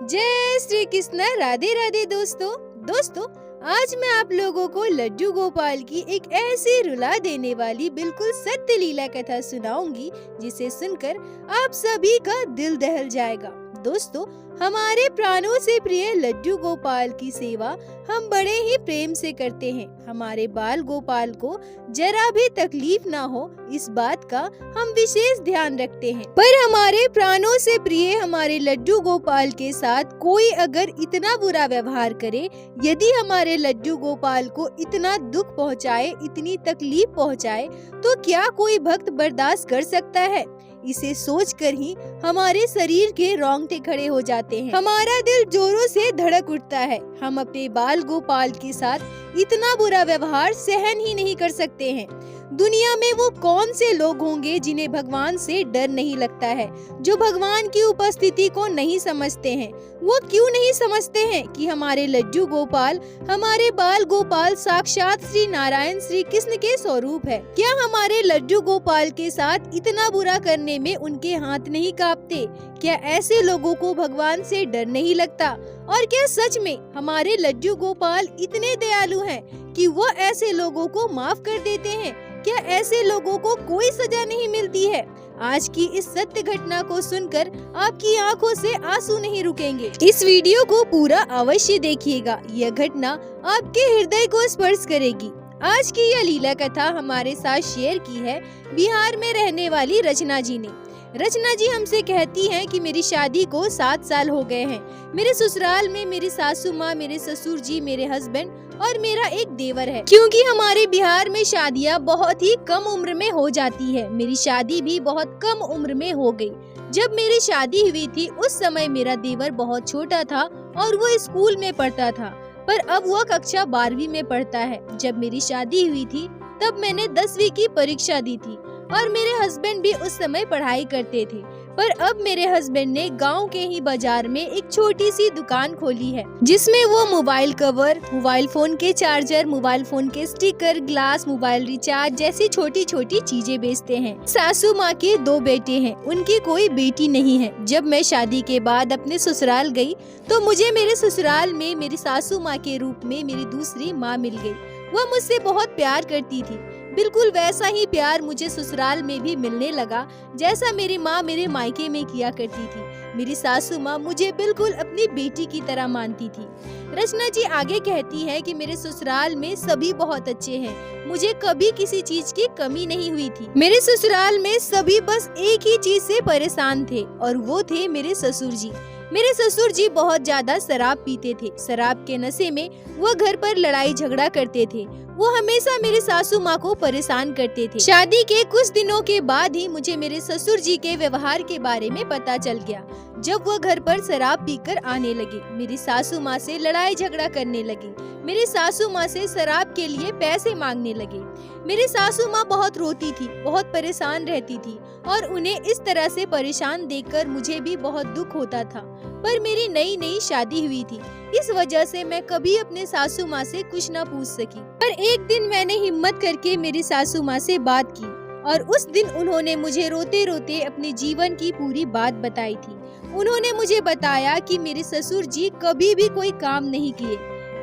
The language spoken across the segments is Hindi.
जय श्री कृष्ण। राधे राधे दोस्तों, आज मैं आप लोगों को लड्डू गोपाल की एक ऐसी रुला देने वाली बिल्कुल सत्य लीला कथा सुनाऊंगी जिसे सुनकर आप सभी का दिल दहल जाएगा। दोस्तों, हमारे प्राणों से प्रिय लड्डू गोपाल की सेवा हम बड़े ही प्रेम से करते हैं। हमारे बाल गोपाल को जरा भी तकलीफ ना हो, इस बात का हम विशेष ध्यान रखते हैं। पर हमारे प्राणों से प्रिय हमारे लड्डू गोपाल के साथ कोई अगर इतना बुरा व्यवहार करे, यदि हमारे लड्डू गोपाल को इतना दुख पहुंचाए, इतनी तकलीफ पहुंचाए, तो क्या कोई भक्त बर्दाश्त कर सकता है? इसे सोचकर ही हमारे शरीर के रोंगटे खड़े हो जाते हैं, हमारा दिल जोरों से धड़क उठता है। हम अपने बाल गोपाल के साथ इतना बुरा व्यवहार सहन ही नहीं कर सकते हैं। दुनिया में वो कौन से लोग होंगे जिन्हें भगवान से डर नहीं लगता है, जो भगवान की उपस्थिति को नहीं समझते हैं। वो क्यों नहीं समझते हैं कि हमारे लड्डू गोपाल, हमारे बाल गोपाल साक्षात श्री नारायण श्री कृष्ण के स्वरूप है? क्या हमारे लड्डू गोपाल के साथ इतना बुरा करने में उनके हाथ नहीं कांपते? क्या ऐसे लोगों को भगवान से डर नहीं लगता? और क्या सच में हमारे लड्डू गोपाल इतने दयालु हैं कि वो ऐसे लोगों को माफ कर देते हैं? क्या ऐसे लोगों को कोई सजा नहीं मिलती है? आज की इस सत्य घटना को सुनकर आपकी आंखों से आंसू नहीं रुकेंगे। इस वीडियो को पूरा अवश्य देखिएगा, यह घटना आपके हृदय को स्पर्श करेगी। आज की यह लीला कथा हमारे साथ शेयर की है बिहार में रहने वाली रचना जी ने। रचना जी हमसे कहती हैं कि मेरी शादी को 7 साल हो गए हैं। मेरे ससुराल में मेरी सासू माँ, मेरे ससुर जी, मेरे हस्बैंड और मेरा एक देवर है। क्योंकि हमारे बिहार में शादियाँ बहुत ही कम उम्र में हो जाती है, मेरी शादी भी बहुत कम उम्र में हो गई। जब मेरी शादी हुई थी उस समय मेरा देवर बहुत छोटा था और वो स्कूल में पढ़ता था, पर अब वह कक्षा 12वीं में पढ़ता है। जब मेरी शादी हुई थी तब मैंने 10वीं की परीक्षा दी थी और मेरे हस्बैंड भी उस समय पढ़ाई करते थे। पर अब मेरे हस्बैंड ने गांव के ही बाजार में एक छोटी सी दुकान खोली है, जिसमें वो मोबाइल कवर, मोबाइल फोन के चार्जर, मोबाइल फोन के स्टिकर, ग्लास, मोबाइल रिचार्ज जैसी छोटी छोटी चीजें बेचते हैं। सासू माँ के 2 बेटे हैं, उनकी कोई बेटी नहीं है। जब मैं शादी के बाद अपने ससुराल गई तो मुझे मेरे ससुराल में मेरी सासू माँ के रूप में मेरी दूसरी माँ मिल गई। वह मुझसे बहुत प्यार करती थी। बिल्कुल वैसा ही प्यार मुझे ससुराल में भी मिलने लगा जैसा मेरी माँ मेरे मायके में किया करती थी। मेरी सासू माँ मुझे बिल्कुल अपनी बेटी की तरह मानती थी। रचना जी आगे कहती है कि मेरे ससुराल में सभी बहुत अच्छे हैं, मुझे कभी किसी चीज की कमी नहीं हुई थी। मेरे ससुराल में सभी बस एक ही चीज से परेशान थे और वो थे मेरे ससुर जी। मेरे ससुर जी बहुत ज्यादा शराब पीते थे। शराब के नशे में वो घर पर लड़ाई झगड़ा करते थे। वो हमेशा मेरी सासू माँ को परेशान करते थे। शादी के कुछ दिनों के बाद ही मुझे मेरे ससुर जी के व्यवहार के बारे में पता चल गया। जब वो घर पर शराब पीकर आने लगे, मेरी सासू माँ से लड़ाई झगड़ा करने लगे, मेरी सासू माँ से शराब के लिए पैसे मांगने लगे। मेरी सासू माँ बहुत रोती थी, बहुत परेशान रहती थी और उन्हें इस तरह से परेशान देखकर मुझे भी बहुत दुख होता था। पर मेरी नई नई शादी हुई थी, इस वजह से मैं कभी अपने सासू माँ से कुछ न पूछ सकी। पर एक दिन मैंने हिम्मत करके मेरी सासू माँ से बात की और उस दिन उन्होंने मुझे रोते रोते अपने जीवन की पूरी बात बताई थी। उन्होंने मुझे बताया कि मेरे ससुर जी कभी भी कोई काम नहीं किए।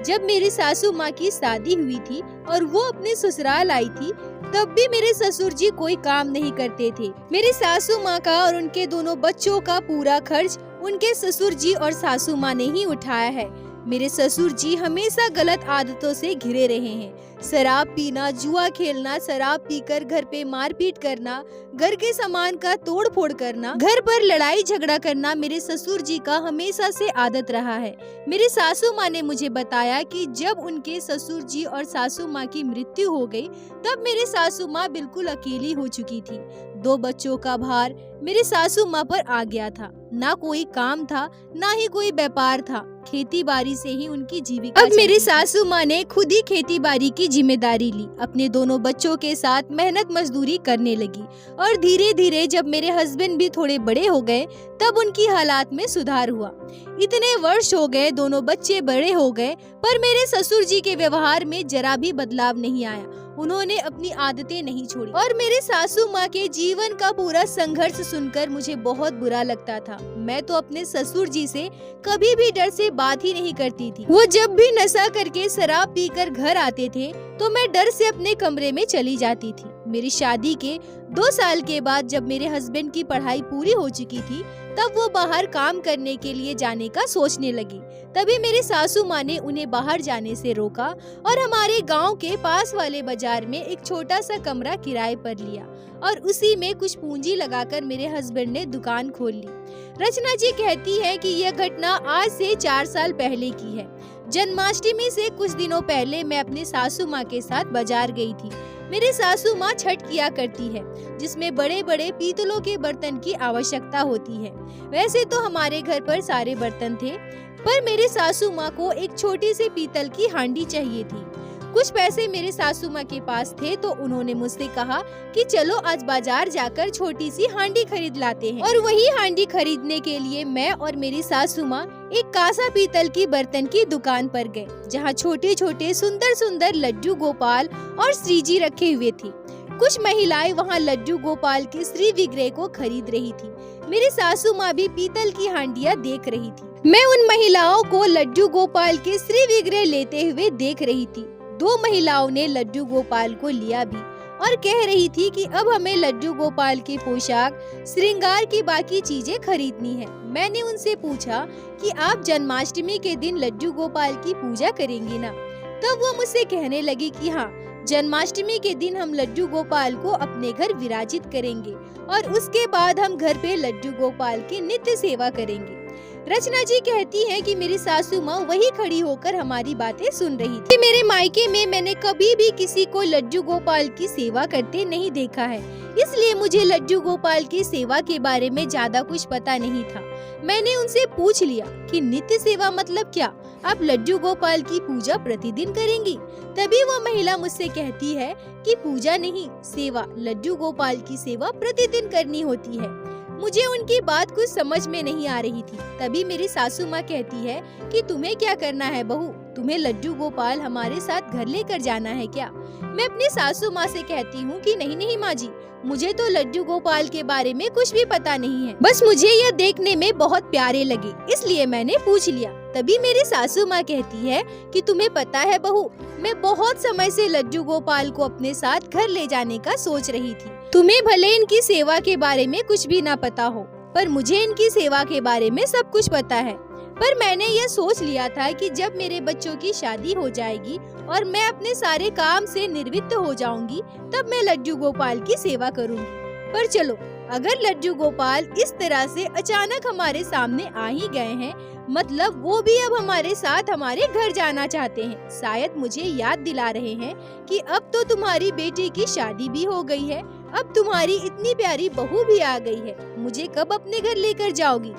जब मेरी सासू माँ की शादी हुई थी और वो अपने ससुराल आई थी, तब भी मेरे ससुर जी कोई काम नहीं करते थे। मेरी सासू माँ का और उनके दोनों बच्चों का पूरा खर्च उनके ससुर जी और सासू माँ ने ही उठाया है। मेरे ससुर जी हमेशा गलत आदतों से घिरे रहे हैं। शराब पीना, जुआ खेलना, शराब पीकर घर पे मारपीट करना, घर के सामान का तोड़ फोड़ करना, घर पर लड़ाई झगड़ा करना मेरे ससुर जी का हमेशा से आदत रहा है। मेरी सासू माँ ने मुझे बताया कि जब उनके ससुर जी और सासू माँ की मृत्यु हो गई, तब मेरी सासू माँ बिल्कुल अकेली हो चुकी थी। 2 बच्चों का भार मेरी सासू माँ पर आ गया था। ना कोई काम था, ना ही कोई व्यापार था, खेती बाड़ी से ही उनकी जीविका। अब मेरी सासू माँ ने खुद ही खेती बाड़ी की जिम्मेदारी ली, अपने दोनों बच्चों के साथ मेहनत मजदूरी करने लगी और धीरे धीरे जब मेरे हस्बैंड भी थोड़े बड़े हो गए, तब उनकी हालात में सुधार हुआ। इतने वर्ष हो गए, दोनों बच्चे बड़े हो गए, पर मेरे ससुर जी के व्यवहार में जरा भी बदलाव नहीं आया। उन्होंने अपनी आदतें नहीं छोड़ी और मेरे सासू माँ के जीवन का पूरा संघर्ष सुनकर मुझे बहुत बुरा लगता था। मैं तो अपने ससुर जी से कभी भी डर से बात ही नहीं करती थी। वो जब भी नशा करके शराब पीकर घर आते थे तो मैं डर से अपने कमरे में चली जाती थी। मेरी शादी के 2 साल के बाद जब मेरे हस्बैंड की पढ़ाई पूरी हो चुकी थी तब वो बाहर काम करने के लिए जाने का सोचने लगी। तभी मेरी सासू माँ ने उन्हें बाहर जाने से रोका और हमारे गांव के पास वाले बाजार में एक छोटा सा कमरा किराए पर लिया और उसी में कुछ पूंजी लगाकर मेरे हस्बैंड ने दुकान खोल ली। रचना जी कहती है कि यह घटना आज से 4 साल पहले की है। जन्माष्टमी से कुछ दिनों पहले मैं अपने सासू माँ के साथ बाजार गई थी। मेरी सासू माँ छठ किया करती है जिसमें बड़े बड़े पीतलों के बर्तन की आवश्यकता होती है। वैसे तो हमारे घर पर सारे बर्तन थे पर मेरे सासू माँ को एक छोटी सी पीतल की हांडी चाहिए थी। कुछ पैसे मेरे सासू माँ के पास थे तो उन्होंने मुझसे कहा कि चलो आज बाजार जाकर छोटी सी हांडी खरीद लाते हैं। और वही हांडी खरीदने के लिए मैं और मेरी सासू माँ एक कासा पीतल की बर्तन की दुकान पर गए जहाँ छोटे छोटे सुंदर सुंदर लड्डू गोपाल और श्री जी रखे हुए थे। कुछ महिलाएं वहाँ लड्डू गोपाल के श्री विग्रह को खरीद रही थी। मेरी सासू माँ भी पीतल की हांडियाँ देख रही थी। मैं उन महिलाओं को लड्डू गोपाल के श्री विग्रह लेते हुए देख रही थी। 2 महिलाओं ने लड्डू गोपाल को लिया भी और कह रही थी कि अब हमें लड्डू गोपाल की पोशाक, श्रृंगार की बाकी चीजें खरीदनी है। मैंने उनसे पूछा कि आप जन्माष्टमी के दिन लड्डू गोपाल की पूजा करेंगी ना? तब वो मुझसे कहने लगी कि हाँ, जन्माष्टमी के दिन हम लड्डू गोपाल को अपने घर विराजित करेंगे और उसके बाद हम घर पे लड्डू गोपाल की नित्य सेवा करेंगे। रचना जी कहती है कि मेरी सासू माँ वही खड़ी होकर हमारी बातें सुन रही थी। मेरे मायके में मैंने कभी भी किसी को लड्डू गोपाल की सेवा करते नहीं देखा है, इसलिए मुझे लड्डू गोपाल की सेवा के बारे में ज्यादा कुछ पता नहीं था। मैंने उनसे पूछ लिया कि नित्य सेवा मतलब क्या? आप लड्डू गोपाल की पूजा प्रतिदिन करेंगी? तभी वो महिला मुझसे कहती है कि पूजा नहीं, सेवा, लड्डू गोपाल की सेवा प्रतिदिन करनी होती है। मुझे उनकी बात कुछ समझ में नहीं आ रही थी। तभी मेरी सासू माँ कहती है कि तुम्हें क्या करना है बहू? तुम्हें लड्डू गोपाल हमारे साथ घर लेकर जाना है क्या? मैं अपनी सासू माँ से कहती हूँ कि नहीं नहीं माँ जी, मुझे तो लड्डू गोपाल के बारे में कुछ भी पता नहीं है, बस मुझे यह देखने में बहुत प्यारे लगे इसलिए मैंने पूछ लिया। तभी मेरी सासू माँ कहती है कि तुम्हें पता है बहू, मैं बहुत समय से लड्डू गोपाल को अपने साथ घर ले जाने का सोच रही थी। तुम्हें भले इनकी सेवा के बारे में कुछ भी ना पता हो, पर मुझे इनकी सेवा के बारे में सब कुछ पता है। पर मैंने यह सोच लिया था कि जब मेरे बच्चों की शादी हो जाएगी और मैं अपने सारे काम से निवृत्त हो जाऊंगी तब मैं लड्डू गोपाल की सेवा करूंगी। पर चलो, अगर लड्डू गोपाल इस तरह से अचानक हमारे सामने आ ही गए हैं, मतलब वो भी अब हमारे साथ हमारे घर जाना चाहते हैं। शायद मुझे याद दिला रहे हैं कि अब तो तुम्हारी बेटी की शादी भी हो गई है, अब तुम्हारी इतनी प्यारी बहू भी आ गई है, मुझे कब अपने घर लेकर जाओगी?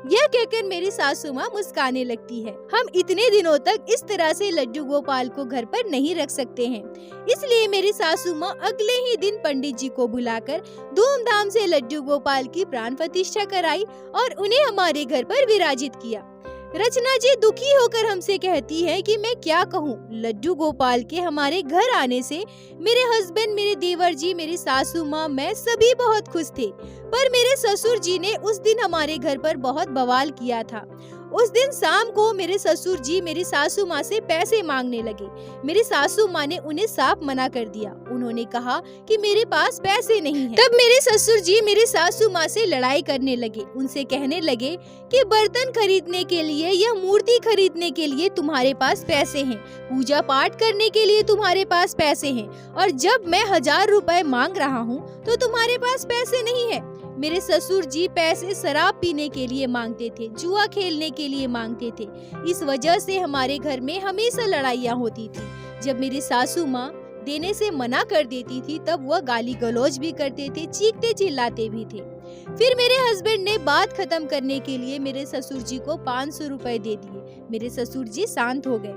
यह कहकर मेरी सासू माँ मुस्काने लगती है। हम इतने दिनों तक इस तरह से लड्डू गोपाल को घर पर नहीं रख सकते हैं, इसलिए मेरी सासू माँ अगले ही दिन पंडित जी को बुलाकर धूमधाम से लड्डू गोपाल की प्राण प्रतिष्ठा कराई और उन्हें हमारे घर पर विराजित किया। रचना जी दुखी होकर हमसे कहती है कि मैं क्या कहूँ, लड्डू गोपाल के हमारे घर आने से मेरे हस्बैंड, मेरे देवर जी, मेरी सासू माँ, मैं सभी बहुत खुश थे। पर मेरे ससुर जी ने उस दिन हमारे घर पर बहुत बवाल किया था। उस दिन शाम को मेरे ससुर जी मेरी सासू माँ से पैसे मांगने लगे। मेरी सासू माँ ने उन्हें साफ मना कर दिया। उन्होंने कहा कि मेरे पास पैसे नहीं हैं। तब मेरे ससुर जी मेरी सासू माँ से लड़ाई करने लगे। उनसे कहने लगे कि बर्तन खरीदने के लिए या मूर्ति खरीदने के लिए तुम्हारे पास पैसे हैं, पूजा पाठ करने के लिए तुम्हारे पास पैसे हैं, और जब मैं 1000 रुपए मांग रहा हूँ तो तुम्हारे पास पैसे नहीं है। मेरे ससुर जी पैसे शराब पीने के लिए मांगते थे, जुआ खेलने के लिए मांगते थे। इस वजह से हमारे घर में हमेशा लड़ाइयाँ होती थी। जब मेरी सासू माँ देने से मना कर देती थी तब वह गाली गलौज भी करते थे, चीखते चिल्लाते भी थे। फिर मेरे हस्बैंड ने बात खत्म करने के लिए मेरे ससुर जी को 500 रुपए दे दिए। मेरे ससुर जी शांत हो गए।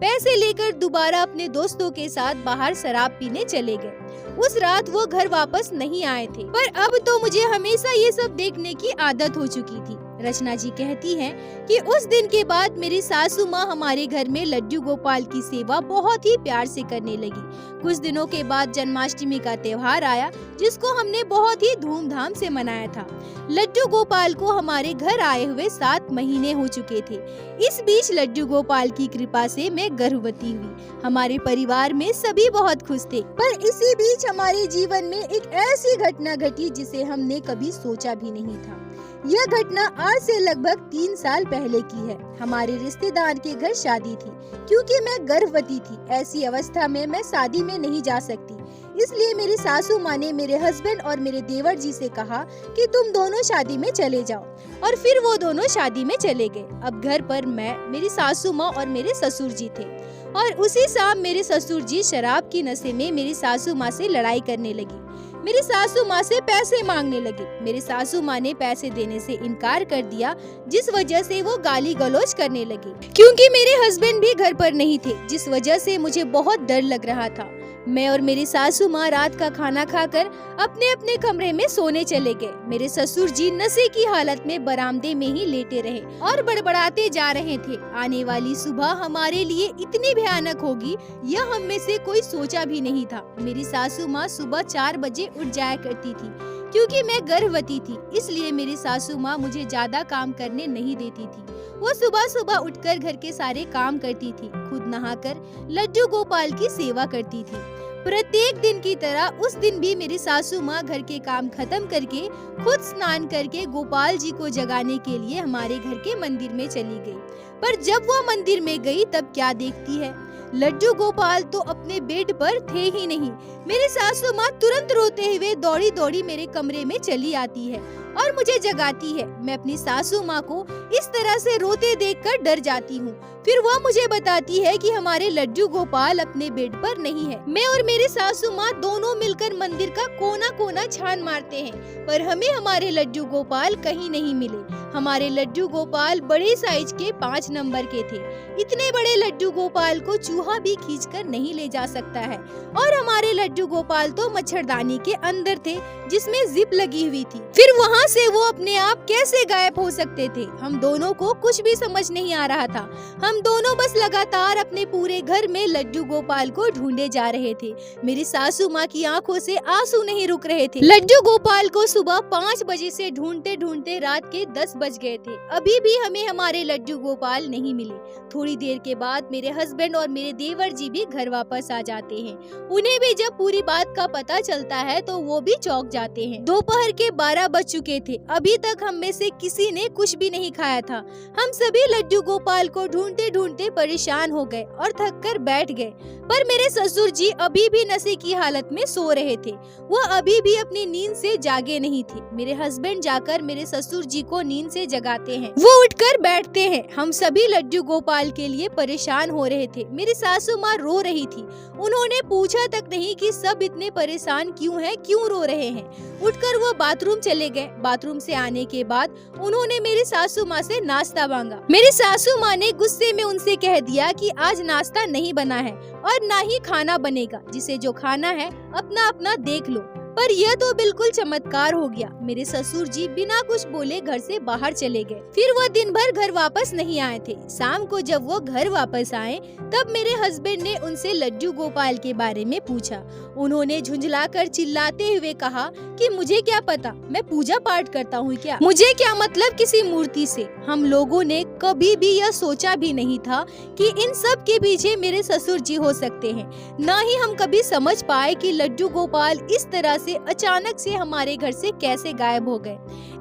पैसे लेकर दोबारा अपने दोस्तों के साथ बाहर शराब पीने चले गए। उस रात वो घर वापस नहीं आए थे। पर अब तो मुझे हमेशा ये सब देखने की आदत हो चुकी थी। रचना जी कहती हैं कि उस दिन के बाद मेरी सासू माँ हमारे घर में लड्डू गोपाल की सेवा बहुत ही प्यार से करने लगी। कुछ दिनों के बाद जन्माष्टमी का त्योहार आया, जिसको हमने बहुत ही धूमधाम से मनाया था। लड्डू गोपाल को हमारे घर आए हुए 7 महीने हो चुके थे। इस बीच लड्डू गोपाल की कृपा से मैं गर्भवती हुई। हमारे परिवार में सभी बहुत खुश थे, पर इसी बीच हमारे जीवन में एक ऐसी घटना घटी जिसे हमने कभी सोचा भी नहीं था। यह घटना आज से लगभग 3 साल पहले की है। हमारे रिश्तेदार के घर शादी थी। क्योंकि मैं गर्भवती थी, ऐसी अवस्था में मैं शादी में नहीं जा सकती, इसलिए मेरी सासू माँ ने मेरे हस्बैंड और मेरे देवर जी से कहा कि तुम दोनों शादी में चले जाओ, और फिर वो दोनों शादी में चले गए। अब घर पर मैं, मेरी सासू माँ और मेरे ससुर जी थे, और उसी शाम मेरे ससुर जी शराब की नशे में मेरी सासू माँ से लड़ाई करने लगी। मेरी सासू माँ से पैसे मांगने लगी। मेरी सासू माँ ने पैसे देने से इनकार कर दिया, जिस वजह से वो गाली गलौज करने लगी। क्योंकि मेरे हस्बैंड भी घर पर नहीं थे, जिस वजह से मुझे बहुत डर लग रहा था। मैं और मेरी सासू माँ रात का खाना खाकर अपने अपने कमरे में सोने चले गए। मेरे ससुर जी नशे की हालत में बरामदे में ही लेटे रहे और बड़बड़ाते जा रहे थे। आने वाली सुबह हमारे लिए इतनी भयानक होगी, यह हम में से कोई सोचा भी नहीं था। मेरी सासू माँ सुबह 4 बजे उठ जाया करती थी। क्योंकि मैं गर्भवती थी, इसलिए मेरी सासू माँ मुझे ज्यादा काम करने नहीं देती थी। वो सुबह सुबह उठकर घर के सारे काम करती थी, खुद नहाकर लड्डू गोपाल की सेवा करती थी। प्रत्येक दिन की तरह उस दिन भी मेरी सासू माँ घर के काम खत्म करके खुद स्नान करके गोपाल जी को जगाने के लिए हमारे घर के मंदिर में चली गई। पर जब वो मंदिर में गई तब क्या देखती है, लड्डू गोपाल तो अपने बेड पर थे ही नहीं। मेरी सासू माँ तुरंत रोते हुए दौड़ी दौड़ी मेरे कमरे में चली आती है और मुझे जगाती है। मैं अपनी सासू माँ को इस तरह से रोते देखकर डर जाती हूँ। फिर वह मुझे बताती है कि हमारे लड्डू गोपाल अपने बेड पर नहीं है। मैं और मेरी सासू माँ दोनों मिलकर मंदिर का कोना कोना छान मारते हैं, पर हमें हमारे लड्डू गोपाल कहीं नहीं मिले। हमारे लड्डू गोपाल बड़े साइज के 5 नंबर के थे। इतने बड़े लड्डू गोपाल को चूहा भी खींचकर नहीं ले जा सकता है, और हमारे लड्डू गोपाल तो मच्छरदानी के अंदर थे जिसमें जिप लगी हुई थी। फिर वहाँ से वो अपने आप कैसे गायब हो सकते थे, हम दोनों को कुछ भी समझ नहीं आ रहा था। हम दोनों बस लगातार अपने पूरे घर में लड्डू गोपाल को ढूंढे जा रहे थे। मेरी सासू माँ की आंखों से आंसू नहीं रुक रहे थे। लड्डू गोपाल को सुबह 5 बजे से ढूंढते ढूंढते रात के 10 बज गए थे। अभी भी हमें हमारे लड्डू गोपाल नहीं मिले। थोड़ी देर के बाद मेरे हस्बैंड और मेरे देवर जी भी घर वापस आ जाते हैं। उन्हें भी जब पूरी बात का पता चलता है तो वो भी चौंक जाते हैं। दोपहर के 12 बज चुके थे। अभी तक हम में से किसी ने कुछ भी नहीं खाया था। हम सभी लड्डू गोपाल को ढूंढते ढूंढते परेशान हो गए और थक कर बैठ गए। पर मेरे ससुर जी अभी भी नशे की हालत में सो रहे थे। वो अभी भी अपनी नींद से जागे नहीं थे। मेरे हस्बैंड जाकर मेरे ससुर जी को नींद से जगाते हैं। वो उठकर बैठते हैं। हम सभी लड्डू गोपाल के लिए परेशान हो रहे थे। मेरी सासू माँ रो रही थी। उन्होंने पूछा तक नहीं कि सब इतने परेशान क्यों हैं, क्यों रो रहे हैं। उठकर वो बाथरूम चले गए। बाथरूम से आने के बाद उन्होंने मेरी सासू माँ से नाश्ता मांगा। मेरी सासू माँ ने गुस्से में उनसे कह दिया कि आज नाश्ता नहीं बना है और ना ही खाना बनेगा, जिसे जो खाना है अपना अपना देख लो। पर यह तो बिल्कुल चमत्कार हो गया। मेरे ससुर जी बिना कुछ बोले घर से बाहर चले गए। फिर वो दिन भर घर वापस नहीं आए थे। शाम को जब वो घर वापस आए तब मेरे हस्बैंड ने उनसे लड्डू गोपाल के बारे में पूछा। उन्होंने झुंझलाकर चिल्लाते हुए कहा कि मुझे क्या पता, मैं पूजा पाठ करता हूँ क्या, मुझे क्या मतलब किसी मूर्ति से। हम लोगों ने कभी भी यह सोचा भी नहीं था कि इन सब के पीछे मेरे ससुर जी हो सकते हैं। ना ही हम कभी समझ पाए कि लड्डू गोपाल इस तरह से अचानक से हमारे घर से कैसे गायब हो गए।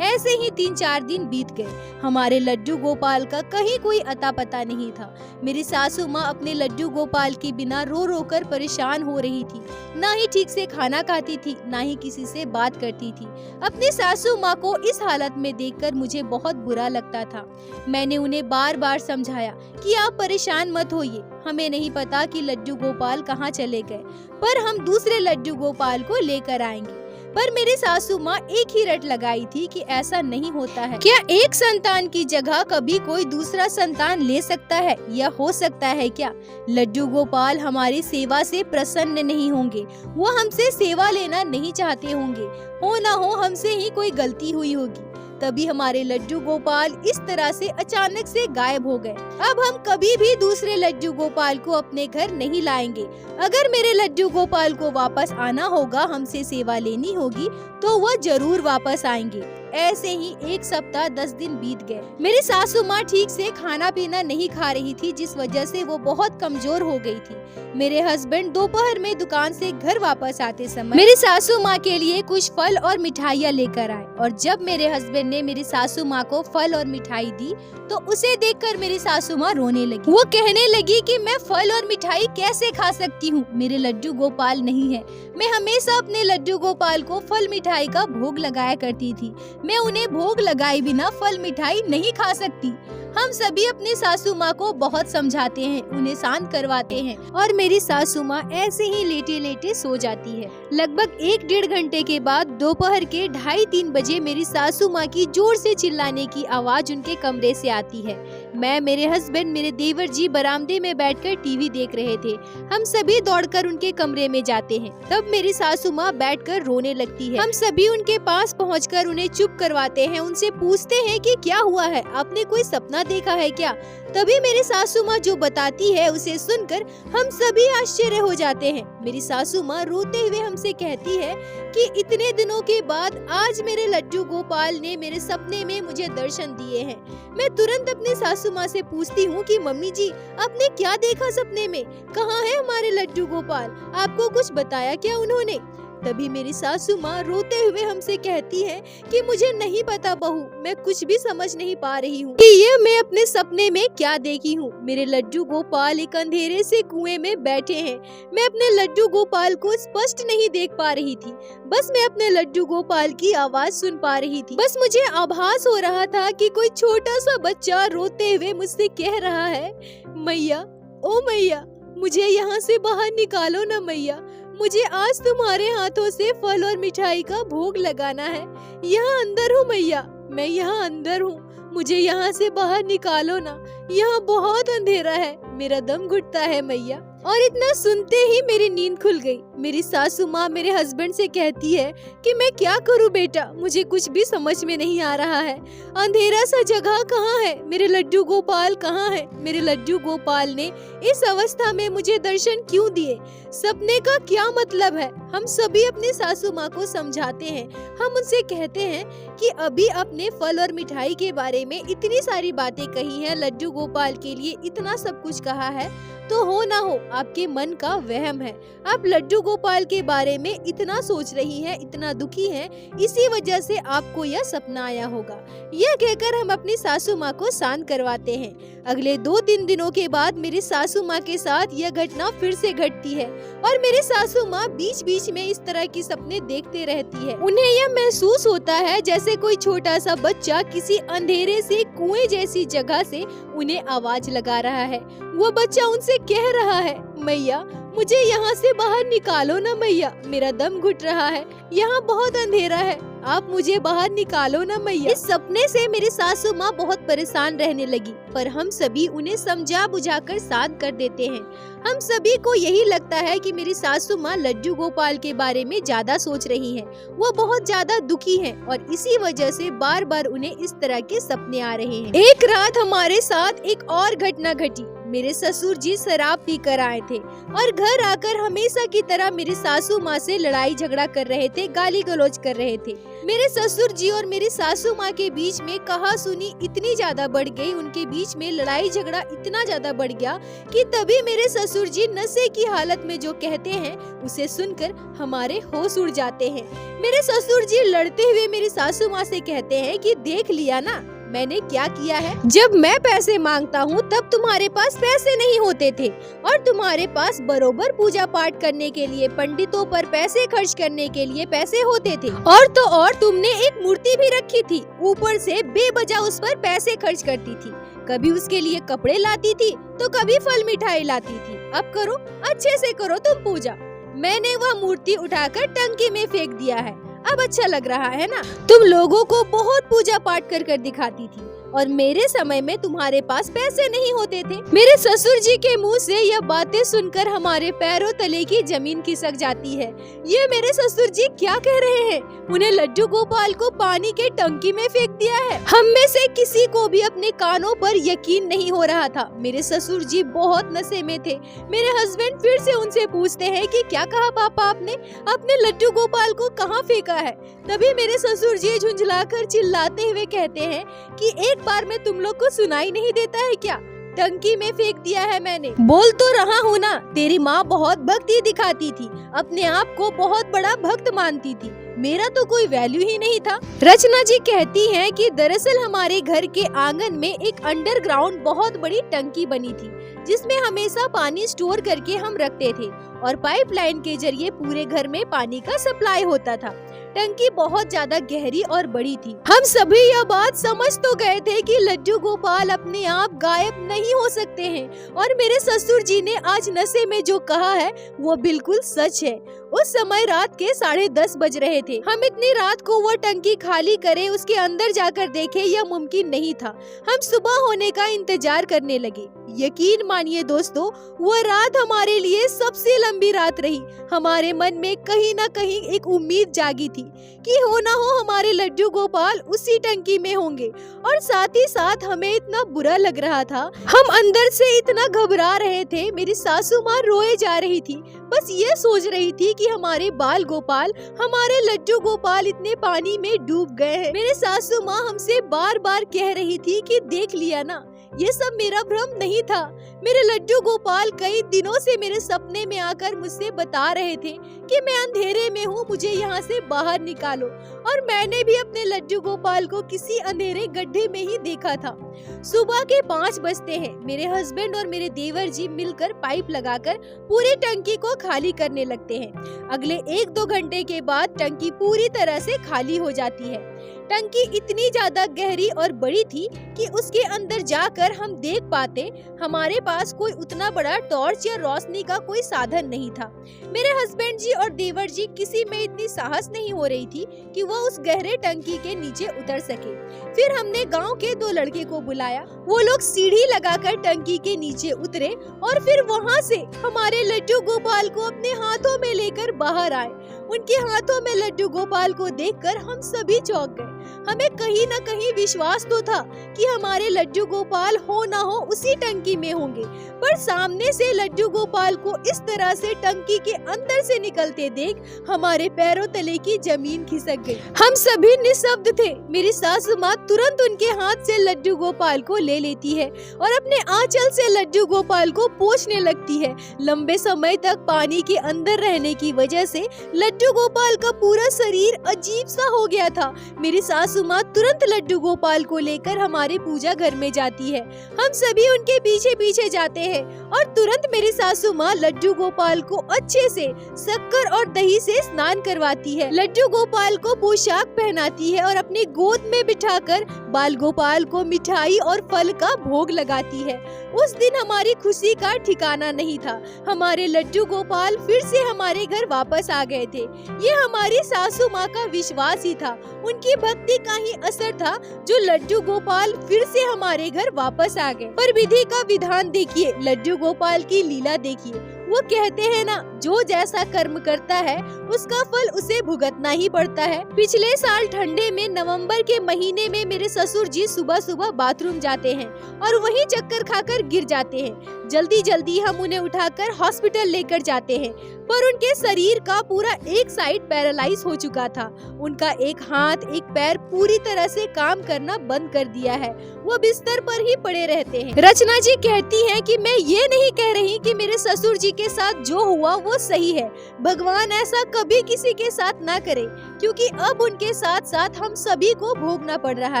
ऐसे ही 3-4 दिन बीत गए। हमारे लड्डू गोपाल का कहीं कोई अता पता नहीं था। मेरी सासू माँ अपने लड्डू गोपाल के बिना रो रो कर परेशान हो रही थी। ना ही ठीक से खाना खाती थी, ना ही किसी से बात करती थी। अपनी सासू माँ को इस हालत में देखकर मुझे बहुत बुरा लगता था। मैंने उन्हें बार बार समझाया कि आप परेशान मत होइए, हमें नहीं पता कि लड्डू गोपाल कहाँ चले गए, पर हम दूसरे लड्डू गोपाल को लेकर आएंगे। पर मेरी सासू माँ एक ही रट लगाई थी कि ऐसा नहीं होता है। क्या एक संतान की जगह कभी कोई दूसरा संतान ले सकता है या हो सकता है क्या? लड्डू गोपाल हमारी सेवा से प्रसन्न नहीं होंगे, वो हमसे सेवा लेना नहीं चाहते होंगे। हो ना हो हमसे ही कोई गलती हुई होगी। तभी हमारे लड्डू गोपाल इस तरह से अचानक से गायब हो गए। अब हम कभी भी दूसरे लड्डू गोपाल को अपने घर नहीं लाएंगे। अगर मेरे लड्डू गोपाल को वापस आना होगा, हमसे सेवा लेनी होगी, तो वह जरूर वापस आएंगे। ऐसे ही 1 सप्ताह 10 दिन बीत गए। मेरी सासू माँ ठीक से खाना पीना नहीं खा रही थी, जिस वजह से वो बहुत कमजोर हो गई थी। मेरे हस्बैंड दोपहर में दुकान से घर वापस आते समय मेरी सासू माँ के लिए कुछ फल और मिठाइयाँ लेकर आए, और जब मेरे हस्बैंड ने मेरी सासू माँ को फल और मिठाई दी तो उसे देखकर मेरी सासू माँ रोने लगी। वो कहने लगी कि मैं फल और मिठाई कैसे खा सकती हूँ, मेरे लड्डू गोपाल नहीं है। मैं हमेशा अपने लड्डू गोपाल को फल मिठाई का भोग लगाया करती थी, मैं उन्हें भोग लगाए बिना फल मिठाई नहीं खा सकती। हम सभी अपने सासू माँ को बहुत समझाते हैं, उन्हें शांत करवाते हैं, और मेरी सासू माँ ऐसे ही लेटे लेटे सो जाती है। लगभग 1-1.5 घंटे के बाद दोपहर के 2:30-3 बजे मेरी सासू माँ की जोर से चिल्लाने की आवाज उनके कमरे से आती है। मैं, मेरे हस्बैंड, मेरे देवर जी बरामदे में बैठकर टीवी देख रहे थे। हम सभी दौड़कर उनके कमरे में जाते हैं। तब मेरी सासू माँ बैठकर रोने लगती है। हम सभी उनके पास पहुंचकर उन्हें चुप करवाते हैं, उनसे पूछते हैं कि क्या हुआ है, आपने कोई सपना देखा है क्या? तभी मेरी सासू माँ जो बताती है उसे सुनकर हम सभी आश्चर्य हो जाते हैं। मेरी सासू माँ रोते हुए हमसे कहती है कि इतने दिनों के बाद आज मेरे लड्डू गोपाल ने मेरे सपने में मुझे दर्शन दिए हैं। मैं तुरंत अपने सासू माँ से पूछती हूँ कि मम्मी जी, आपने क्या देखा सपने में? कहाँ है हमारे लड्डू गोपाल? आपको कुछ बताया क्या उन्होंने? तभी मेरी सासू माँ रोते हुए हमसे कहती है कि मुझे नहीं पता बहू, मैं कुछ भी समझ नहीं पा रही हूँ कि ये मैं अपने सपने में क्या देखी हूँ। मेरे लड्डू गोपाल एक अंधेरे से कुएं में बैठे हैं। मैं अपने लड्डू गोपाल को स्पष्ट नहीं देख पा रही थी, बस मैं अपने लड्डू गोपाल की आवाज सुन पा रही थी। बस मुझे आभास हो रहा था कि कोई छोटा सा बच्चा रोते हुए मुझसे कह रहा है, मैया, ओ मैया, मुझे यहाँ से बाहर निकालो ना मैया, मुझे आज तुम्हारे हाथों से फल और मिठाई का भोग लगाना है। यहाँ अंदर हूँ मैया, मैं यहाँ अंदर हूँ, मुझे यहाँ से बाहर निकालो ना, यहाँ बहुत अंधेरा है, मेरा दम घुटता है मैया। और इतना सुनते ही मेरी नींद खुल गई। मेरी सासू माँ मेरे हस्बैंड से कहती है कि मैं क्या करूँ बेटा, मुझे कुछ भी समझ में नहीं आ रहा है। अंधेरा सा जगह कहाँ है? मेरे लड्डू गोपाल कहाँ है? मेरे लड्डू गोपाल ने इस अवस्था में मुझे दर्शन क्यों दिए? सपने का क्या मतलब है? हम सभी अपनी सासू माँ को समझाते हैं। हम उनसे कहते हैं कि अभी अपने फल और मिठाई के बारे में इतनी सारी बातें कही हैं, लड्डू गोपाल के लिए इतना सब कुछ कहा है, तो हो ना हो आपके मन का वहम है। आप लड्डू गोपाल के बारे में इतना सोच रही हैं, इतना दुखी हैं, इसी वजह से आपको यह सपना आया होगा। यह कहकर हम अपनी सासू माँ को शांत करवाते हैं। अगले 2-3 दिनों के बाद मेरी सासू माँ के साथ यह घटना फिर से घटती है, और मेरी सासू माँ बीच बीच में इस तरह की सपने देखते रहती है। उन्हें यह महसूस होता है जैसे कोई छोटा सा बच्चा किसी अंधेरे से कुएं जैसी जगह से उन्हें आवाज लगा रहा है। वो बच्चा उनसे कह रहा है, मैया, मुझे यहाँ से बाहर निकालो ना मैया, मेरा दम घुट रहा है, यहाँ बहुत अंधेरा है, आप मुझे बाहर निकालो ना मैया। इस सपने से मेरी सासू माँ बहुत परेशान रहने लगी, पर हम सभी उन्हें समझा बुझाकर शांत कर देते हैं। हम सभी को यही लगता है कि मेरी सासू माँ लड्डू गोपाल के बारे में ज्यादा सोच रही हैं। वो बहुत ज्यादा दुखी हैं, और इसी वजह से बार बार उन्हें इस तरह के सपने आ रहे हैं। एक रात हमारे साथ एक और घटना घटी। मेरे ससुर जी शराब पी कर आए थे और घर आकर हमेशा की तरह मेरी सासू माँ से लड़ाई झगड़ा कर रहे थे, गाली गलौज कर रहे थे। मेरे ससुर जी और मेरी सासू माँ के बीच में कहा सुनी इतनी ज्यादा बढ़ गई, उनके बीच में लड़ाई झगड़ा इतना ज्यादा बढ़ गया कि तभी मेरे ससुर जी नशे की हालत में जो कहते हैं उसे सुनकर हमारे होश उड़ जाते हैं। मेरे ससुर जी लड़ते हुए मेरी सासू माँ से कहते हैं कि देख लिया ना मैंने क्या किया है, जब मैं पैसे मांगता हूँ तब तुम्हारे पास पैसे नहीं होते थे, और तुम्हारे पास बरोबर पूजा पाठ करने के लिए, पंडितों पर पैसे खर्च करने के लिए पैसे होते थे, और तो और तुमने एक मूर्ति भी रखी थी, ऊपर से बेवजह उस पर पैसे खर्च करती थी, कभी उसके लिए कपड़े लाती थी तो कभी फल मिठाई लाती थी। अब करो, अच्छे से करो तुम पूजा। मैंने वह मूर्ति उठाकर टंकी में फेंक दिया है, अब अच्छा लग रहा है ना? तुम लोगों को बहुत पूजा पाठ कर कर दिखाती थी, और मेरे समय में तुम्हारे पास पैसे नहीं होते थे। मेरे ससुर जी के मुंह से यह बातें सुनकर हमारे पैरों तले की जमीन खिसक जाती है। ये मेरे ससुर जी क्या कह रहे हैं? उन्हें लड्डू गोपाल को पानी के टंकी में फेंक दिया है। हम में से किसी को भी अपने कानों पर यकीन नहीं हो रहा था। मेरे ससुर जी बहुत नशे में थे। मेरे हस्बैंड फिर से उनसे पूछते हैं कि क्या कहा पापा आपने? अपने लड्डू गोपाल को कहाँ फेंका है? तभी मेरे ससुर जी झुंझलाकर चिल्लाते हुए कहते हैं कि एक बार में तुम लोग को सुनाई नहीं देता है क्या? टंकी में फेंक दिया है मैंने। बोल तो रहा हूँ ना, तेरी माँ बहुत भक्ति दिखाती थी, अपने आप को बहुत बड़ा भक्त मानती थी, मेरा तो कोई वैल्यू ही नहीं था। रचना जी कहती हैं कि दरअसल हमारे घर के आंगन में एक अंडरग्राउंड बहुत बड़ी टंकी बनी थी, जिसमें हमेशा पानी स्टोर करके हम रखते थे और पाइपलाइन के जरिए पूरे घर में पानी का सप्लाई होता था। टंकी बहुत ज्यादा गहरी और बड़ी थी। हम सभी यह बात समझ तो गए थे कि लड्डू गोपाल अपने आप गायब नहीं हो सकते हैं और मेरे ससुर जी ने आज नशे में जो कहा है वो बिल्कुल सच है। उस समय रात के 10:30 बज रहे थे। हम इतनी रात को वो टंकी खाली करें, उसके अंदर जाकर देखें, यह मुमकिन नहीं था। हम सुबह होने का इंतजार करने लगे। यकीन मानिए दोस्तों, वो रात हमारे लिए सबसे लंबी रात रही। हमारे मन में कहीं न कहीं एक उम्मीद जागी थी कि हो ना हो हमारे लड्डू गोपाल उसी टंकी में होंगे, और साथ ही साथ हमें इतना बुरा लग रहा था, हम अंदर से इतना घबरा रहे थे। मेरी सासू माँ रोए जा रही थी, बस ये सोच रही थी कि हमारे बाल गोपाल, हमारे लड्डू गोपाल इतने पानी में डूब गए हैं। मेरे सासू माँ हमसे बार बार कह रही थी कि देख लिया ना, ये सब मेरा भ्रम नहीं था। मेरे लड्डू गोपाल कई दिनों से मेरे सपने में आकर मुझसे बता रहे थे कि मैं अंधेरे में हूँ, मुझे यहाँ से बाहर निकालो। और मैंने भी अपने लड्डू गोपाल को किसी अंधेरे गड्ढे में ही देखा था। सुबह के 5 बजते हैं। मेरे हस्बैंड और मेरे देवर जी मिलकर पाइप लगाकर पूरी टंकी को खाली करने लगते हैं। अगले 1-2 घंटे के बाद टंकी पूरी तरह से खाली हो जाती है। टंकी इतनी ज्यादा गहरी और बड़ी थी कि उसके अंदर जाकर हम देख पाते। हमारे पास कोई उतना बड़ा टॉर्च या रोशनी का कोई साधन नहीं था। मेरे हस्बैंड जी और देवर जी किसी में इतनी साहस नहीं हो रही थी कि वो उस गहरे टंकी के नीचे उतर सके। फिर हमने गांव के 2 लड़के को बुलाया। वो लोग सीढ़ी लगाकर टंकी के नीचे उतरे और फिर वहाँ से हमारे लड्डू गोपाल को अपने हाथों में लेकर बाहर आए। उनके हाथों में लड्डू गोपाल को देखकर हम सभी चौंक गए। हमें कहीं न कहीं विश्वास तो था कि हमारे लड्डू गोपाल हो ना हो उसी टंकी में होंगे, पर सामने से लड्डू गोपाल को इस तरह से टंकी के अंदर से निकलते देख हमारे पैरों तले की जमीन खिसक गई। हम सभी निशब्द थे। मेरी सासू माँ तुरंत उनके हाथ से लड्डू गोपाल को ले लेती है और अपने आंचल से लड्डू गोपाल को पोंछने लगती है। लंबे समय तक पानी के अंदर रहने की वजह से लड्डू गोपाल का पूरा शरीर अजीब सा हो गया था। मेरी सासू माँ तुरंत लड्डू गोपाल को लेकर हमारे पूजा घर में जाती है। हम सभी उनके पीछे पीछे जाते हैं और तुरंत मेरी सासू माँ लड्डू गोपाल को अच्छे से शक्कर और दही से स्नान करवाती है। लड्डू गोपाल को पोशाक पहनाती है और अपने गोद में बिठाकर बाल गोपाल को मिठाई और फल का भोग लगाती है। उस दिन हमारी खुशी का ठिकाना नहीं था। हमारे लड्डू गोपाल फिर से हमारे घर वापस आ गए थे। ये हमारी सासू माँ का विश्वास ही था, उनकी भक्ति का ही असर था जो लड्डू गोपाल फिर से हमारे घर वापस आ गए। पर विधि का विधान देखिए, लड्डू गोपाल की लीला देखिए। वो कहते हैं ना, जो जैसा कर्म करता है उसका फल उसे भुगतना ही पड़ता है। पिछले साल ठंडे में नवंबर के महीने में मेरे ससुर जी सुबह सुबह बाथरूम जाते हैं और वहीं चक्कर खाकर गिर जाते हैं। जल्दी जल्दी हम उन्हें उठाकर हॉस्पिटल लेकर जाते हैं, पर उनके शरीर का पूरा एक साइड पैरालाइज हो चुका था। उनका एक हाथ एक पैर पूरी तरह से काम करना बंद कर दिया है। वो बिस्तर पर ही पड़े रहते हैं। रचना जी कहती हैं कि मैं ये नहीं कह रही कि मेरे ससुर जी के साथ जो हुआ वो सही है। भगवान ऐसा कभी किसी के साथ ना करे, क्योंकि अब उनके साथ साथ हम सभी को भोगना पड़ रहा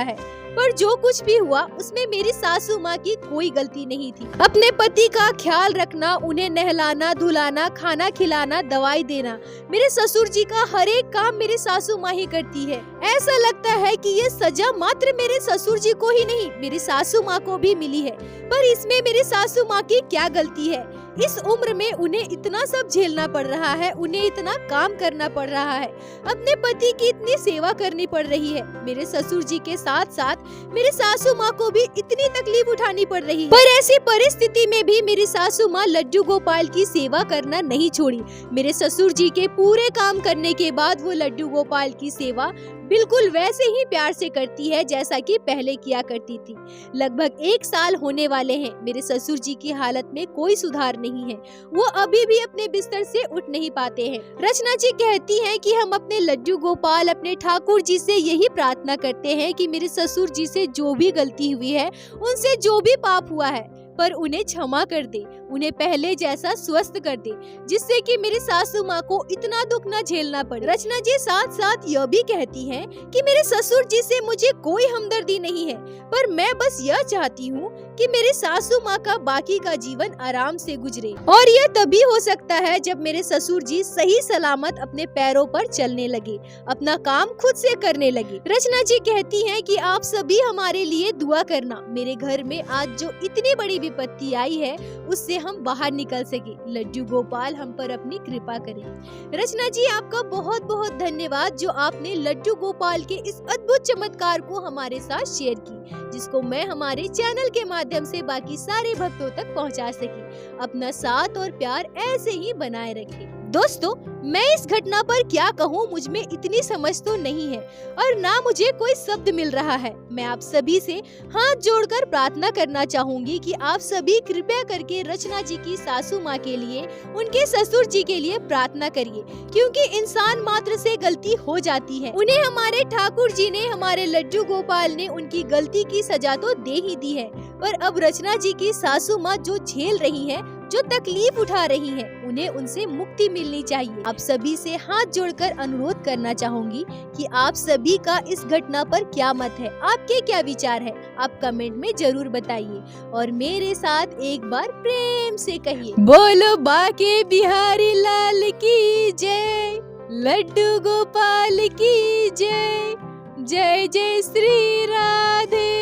है। पर जो कुछ भी हुआ उसमें मेरी सासू माँ की कोई गलती नहीं थी। अपने पति का ख्याल रखना, उन्हें नहलाना धुलाना, खाना खिलाना, दवाई देना, मेरे ससुर जी का हर एक काम मेरी सासू माँ ही करती है। ऐसा लगता है कि ये सजा मात्र मेरे ससुर जी को ही नहीं, मेरी सासू माँ को भी मिली है। पर इसमें मेरी सासू माँ की क्या गलती है? इस उम्र में उन्हें इतना सब झेलना पड़ रहा है, उन्हें इतना काम करना पड़ रहा है, अपने पति की इतनी सेवा करनी पड़ रही है। मेरे ससुर जी के साथ साथ मेरी सासू माँ को भी इतनी तकलीफ उठानी पड़ रही है। पर ऐसी परिस्थिति में भी मेरी सासू माँ लड्डू गोपाल की सेवा करना नहीं छोड़ी। मेरे ससुर जी के पूरे काम करने के बाद वो लड्डू गोपाल की सेवा बिल्कुल वैसे ही प्यार से करती है जैसा कि पहले किया करती थी। लगभग 1 साल होने वाले हैं, मेरे ससुर जी की हालत में कोई सुधार नहीं है। वो अभी भी अपने बिस्तर से उठ नहीं पाते हैं। रचना जी कहती हैं कि हम अपने लड्डू गोपाल, अपने ठाकुर जी से यही प्रार्थना करते हैं कि मेरे ससुर जी से जो भी गलती हुई है, उनसे जो भी पाप हुआ है, पर उन्हें क्षमा कर दे, उन्हें पहले जैसा स्वस्थ कर दे, जिससे कि मेरी सासू माँ को इतना दुख न झेलना पड़े। रचना जी साथ साथ यह भी कहती हैं कि मेरे ससुर जी से मुझे कोई हमदर्दी नहीं है, पर मैं बस यह चाहती हूँ कि मेरे सासू माँ का बाकी का जीवन आराम से गुजरे, और यह तभी हो सकता है जब मेरे ससुर जी सही सलामत अपने पैरों पर चलने लगे, अपना काम खुद से करने लगे। रचना जी कहती हैं कि आप सभी हमारे लिए दुआ करना, मेरे घर में आज जो इतनी बड़ी विपत्ति आई है उससे हम बाहर निकल सके। लड्डू गोपाल हम पर अपनी कृपा करें। रचना जी आपका बहुत बहुत धन्यवाद जो आपने लड्डू गोपाल के इस अद्भुत चमत्कार को हमारे साथ शेयर की, जिसको मैं हमारे चैनल के माध्यम से बाकी सारे भक्तों तक पहुंचा सकी। अपना साथ और प्यार ऐसे ही बनाए रखें। दोस्तों, मैं इस घटना पर क्या कहूँ, मुझ में इतनी समझ तो नहीं है और ना मुझे कोई शब्द मिल रहा है। मैं आप सभी से हाथ जोड़कर प्रार्थना करना चाहूंगी कि आप सभी कृपया करके रचना जी की सासू माँ के लिए, उनके ससुर जी के लिए प्रार्थना करिए, क्योंकि इंसान मात्र से गलती हो जाती है। उन्हें हमारे ठाकुर जी ने, हमारे लड्डू गोपाल ने उनकी गलती की सजा तो दे ही दी है, पर अब रचना जी की सासू माँ जो झेल रही है, जो तकलीफ उठा रही है, उन्हें उनसे मुक्ति मिलनी चाहिए। आप सभी से हाथ जोड़कर अनुरोध करना चाहूंगी कि आप सभी का इस घटना पर क्या मत है, आपके क्या विचार है, आप कमेंट में जरूर बताइए और मेरे साथ एक बार प्रेम से कहिए, बोलो बाके बिहारी लाल की जय, लड्डू गोपाल की जय, जय जय श्री राधे।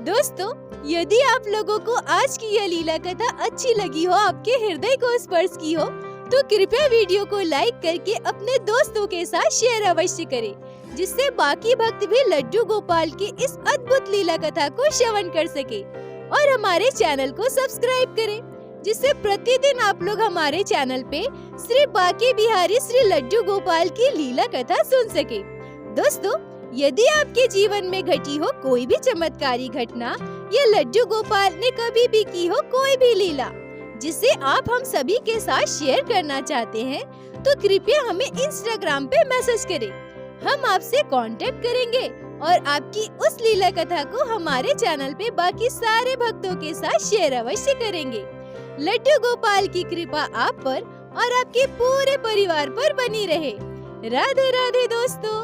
दोस्तों, यदि आप लोगों को आज की यह लीला कथा अच्छी लगी हो, आपके हृदय को स्पर्श की हो, तो कृपया वीडियो को लाइक करके अपने दोस्तों के साथ शेयर अवश्य करें, जिससे बाकी भक्त भी लड्डू गोपाल की इस अद्भुत लीला कथा को श्रवण कर सके, और हमारे चैनल को सब्सक्राइब करें, जिससे प्रतिदिन आप लोग हमारे चैनल पे श्री बाके बिहारी श्री लड्डू गोपाल की लीला कथा सुन सके। दोस्तों, यदि आपके जीवन में घटी हो कोई भी चमत्कारी घटना या लड्डू गोपाल ने कभी भी की हो कोई भी लीला जिसे आप हम सभी के साथ शेयर करना चाहते हैं, तो कृपया हमें इंस्टाग्राम पे मैसेज करें। हम आपसे कांटेक्ट करेंगे और आपकी उस लीला कथा को हमारे चैनल पे बाकी सारे भक्तों के साथ शेयर अवश्य करेंगे। लड्डू गोपाल की कृपा आप पर और आपके पूरे परिवार पर बनी रहे। राधे राधे दोस्तों।